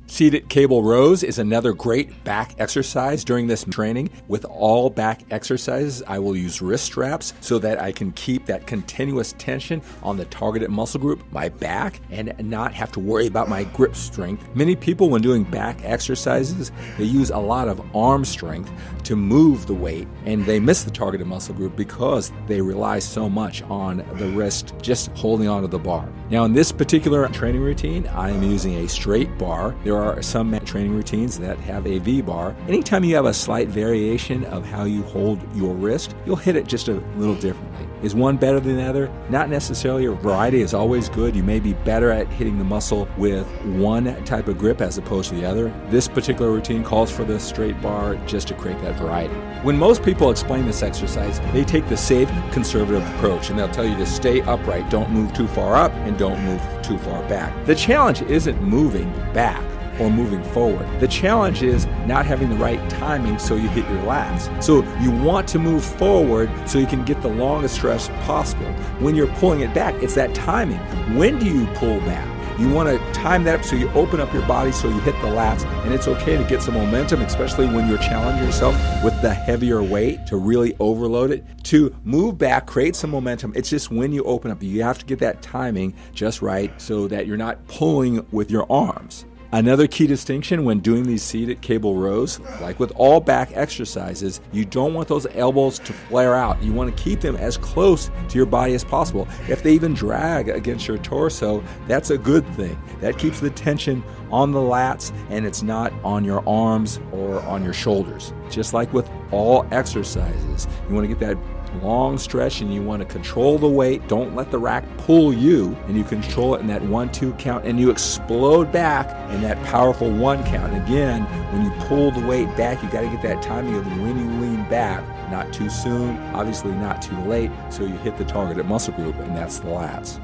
Seated cable rows is another great back exercise during this training. With all back exercises, I will use wrist straps so that I can keep that continuous tension on the targeted muscle group, my back, and not have to worry about my grip strength. Many people, when doing back exercises, they use a lot of arm strength to move the weight, and they miss the targeted muscle group because they rely so much on the wrist just holding onto the bar. Now, in this particular training routine, I am using a straight bar. There are some training routines that have a V-bar. Anytime you have a slight variation of how you hold your wrist, you'll hit it just a little differently. Is one better than the other? Not necessarily. A variety is always good. You may be better at hitting the muscle with one type of grip as opposed to the other. This particular routine calls for the straight bar just to create that variety. When most people explain this exercise, they take the safe, conservative approach, and they'll tell you to stay upright, don't move too far up, and don't move too far back. The challenge isn't moving back or moving forward. The challenge is not having the right timing so you hit your lats. So you want to move forward so you can get the longest stretch possible. When you're pulling it back, it's that timing. When do you pull back? You want to time that up so you open up your body so you hit the lats, and it's okay to get some momentum, especially when you're challenging yourself with the heavier weight to really overload it. To move back, create some momentum. It's just when you open up, you have to get that timing just right so that you're not pulling with your arms. Another key distinction when doing these seated cable rows, like with all back exercises, you don't want those elbows to flare out. You want to keep them as close to your body as possible. If they even drag against your torso, that's a good thing. That keeps the tension on the lats and it's not on your arms or on your shoulders. Just like with all exercises, you want to get that long stretch and you want to control the weight. Don't let the rack pull you, and you control it in that 1-2 count, and you explode back in that powerful 1 count. And again, when you pull the weight back, you got to get that timing of when you lean back, not too soon, obviously not too late, so you hit the targeted muscle group, and that's the lats.